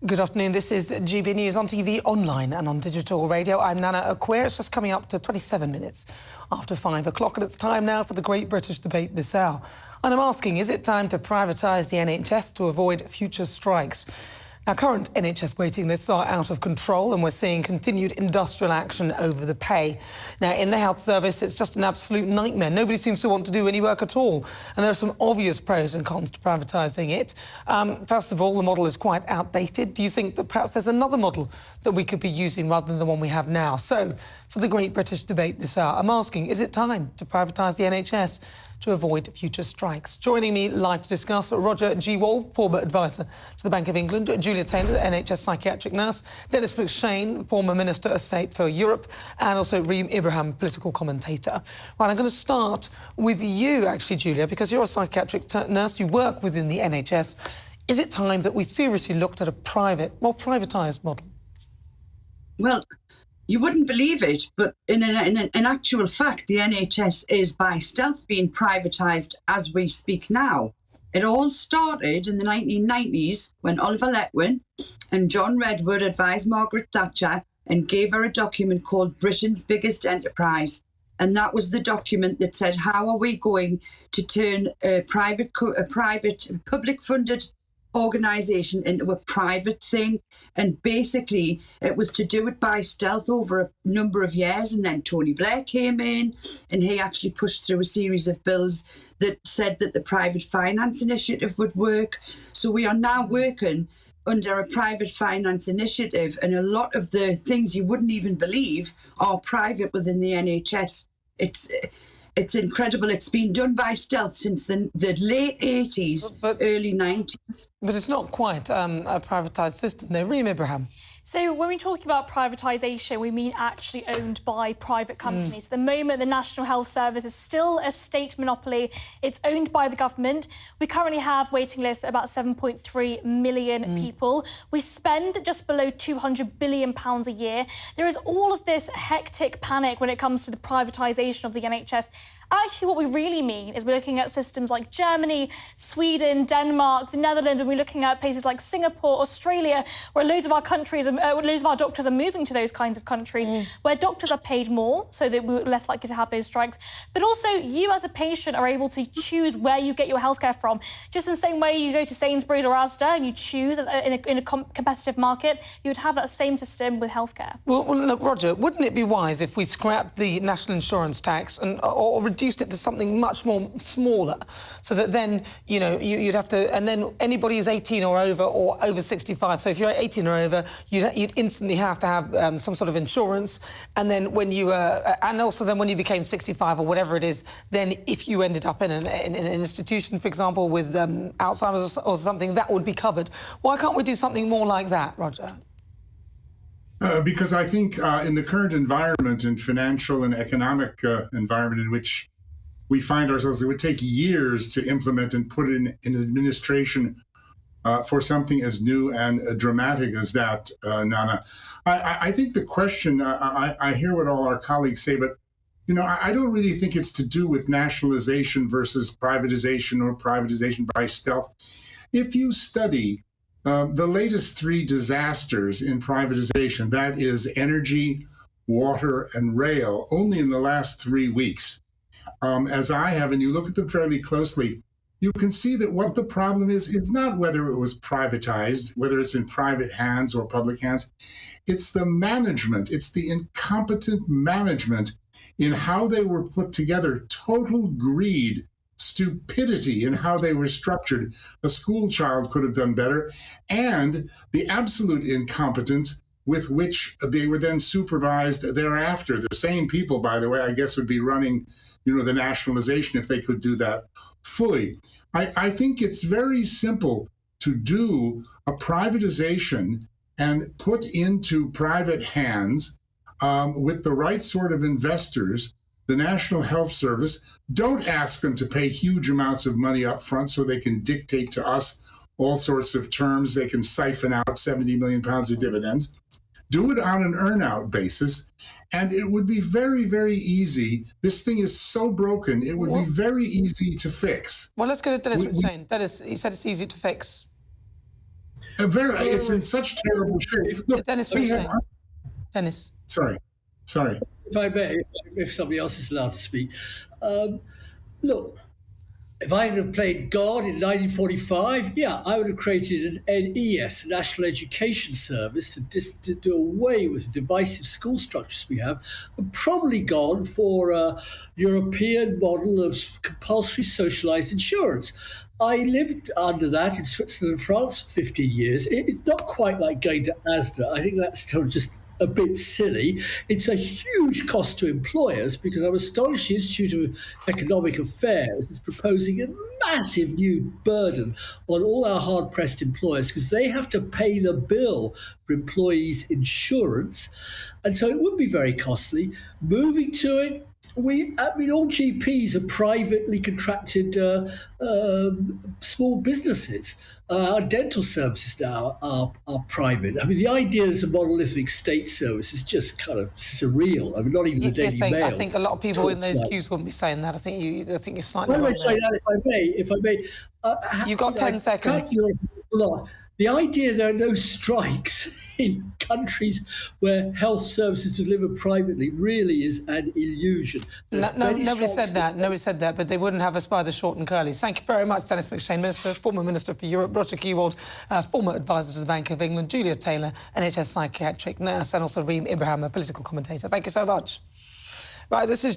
Good afternoon. This is GB News on TV, online and on digital radio. I'm Nana Akua. It's just coming up to 27 minutes after 5 o'clock, and it's time now for the Great British Debate this hour. And I'm asking, is it time to privatise the NHS to avoid future strikes? Now, current NHS waiting lists are out of control and we're seeing continued industrial action over the pay. Now, in the health service, it's just an absolute nightmare. Nobody seems to want to do any work at all. And there are some obvious pros and cons to privatising it. First of all, the model is quite outdated. Do you think that perhaps there's another model that we could be using rather than the one we have now? So, for the Great British Debate this hour, I'm asking, is it time to privatise the NHS to avoid future strikes? Joining me live to discuss, rogergewolb, former advisor to the Bank of England, Julia Taylor, NHS psychiatric nurse, Dennis McShane, former Minister of State for Europe, and also Reem Ibrahim, political commentator. Right, I'm going to start with you, actually, Julia, because you're a psychiatric nurse, you work within the NHS. Is it time that we seriously looked at a privatised model? Well, you wouldn't believe it, but in actual fact, the NHS is by stealth being privatised as we speak now. It all started in the 1990s when Oliver Letwin and John Redwood advised Margaret Thatcher and gave her a document called Britain's Biggest Enterprise. And that was the document that said, how are we going to turn a private public-funded organisation into a private thing? And basically it was to do it by stealth over a number of years, and then Tony Blair came in and he actually pushed through a series of bills that said that the private finance initiative would work. So we are now working under a private finance initiative, and a lot of the things you wouldn't even believe are private within the NHS. It's incredible. It's been done by stealth since the late 80s, early 90s. But it's not quite a privatised system, though. Reem Ibrahim. So when we talk about privatisation, we mean actually owned by private companies. At the moment, the National Health Service is still a state monopoly. It's owned by the government. We currently have waiting lists of about 7.3 million people. We spend just below £200 billion a year. There is all of this hectic panic when it comes to the privatisation of the NHS. Actually, what we really mean is we're looking at systems like Germany, Sweden, Denmark, the Netherlands, and we're looking at places like Singapore, Australia, where loads of our doctors are moving to those kinds of countries, where doctors are paid more, so that we're less likely to have those strikes. But also, you as a patient are able to choose where you get your healthcare from. Just in the same way you go to Sainsbury's or Asda and you choose in a competitive market, you would have that same system with healthcare. Well, look, Roger, wouldn't it be wise if we scrapped the national insurance tax or reduced it to something much more smaller, so that then, you know, you'd have to, and then anybody who's 18 or over 65, so if you're 18 or over, you'd instantly have to have some sort of insurance, and then when you and also then when you became 65 or whatever it is, then if you ended up in an institution, for example, with Alzheimer's or something, that would be covered. Why can't we do something more like that, Roger? Because I think in the current environment and financial and economic environment in which we find ourselves, it would take years to implement and put in administration for something as new and dramatic as that, Nana. I think the question, I hear what all our colleagues say, but you know, I don't really think it's to do with nationalization versus privatization or privatization by stealth. If you study the latest three disasters in privatization, that is energy, water, and rail, only in the last 3 weeks, as I have, and you look at them fairly closely, you can see that what the problem is not whether it was privatized, whether it's in private hands or public hands. It's the management. It's the incompetent management in how they were put together, total greed, stupidity in how they were structured. A school child could have done better, and the absolute incompetence with which they were then supervised thereafter. The same people, by the way, I guess would be running, you know, the nationalization if they could do that fully. I think it's very simple to do a privatization and put into private hands with the right sort of investors. The National Health Service, don't ask them to pay huge amounts of money up front so they can dictate to us all sorts of terms. They can siphon out £70 million of dividends. Do it on an earn-out basis, and it would be very, very easy. This thing is so broken, it would be very easy to fix. Well, let's go to Dennis McShane. Dennis, you said it's easy to fix. It's in such terrible shape. Look, Dennis, we have, Dennis. sorry. If I may, if somebody else is allowed to speak. Look, if I had played God in 1945, yeah, I would have created an NES, National Education Service, to do away with the divisive school structures we have, and probably gone for a European model of compulsory socialised insurance. I lived under that in Switzerland and France for 15 years. It's not quite like going to ASDA. I think that's still just a bit silly. It's a huge cost to employers because I'm astonished the Institute of Economic Affairs is proposing a massive new burden on all our hard-pressed employers because they have to pay the bill for employees' insurance. And so it would be very costly. Moving to it, all GPs are privately contracted small businesses. Our dental services now are private. I mean, the idea there's a monolithic state service is just kind of surreal. I mean, not even the Daily Mail. I think a lot of people in those queues wouldn't be saying that. I think you're slightly wrong. Why do I say that, if I may? You've got 10 seconds. The idea there are no strikes in countries where health services delivered privately really is an illusion. Nobody said that. Nobody said that, but they wouldn't have us by the short and curlies. Thank you very much, Dennis McShane, former Minister for Europe, Roger Gewolb, former advisor to the Bank of England, Julia Taylor, NHS psychiatric nurse, and also Reem Ibrahim, a political commentator. Thank you so much. Right, this is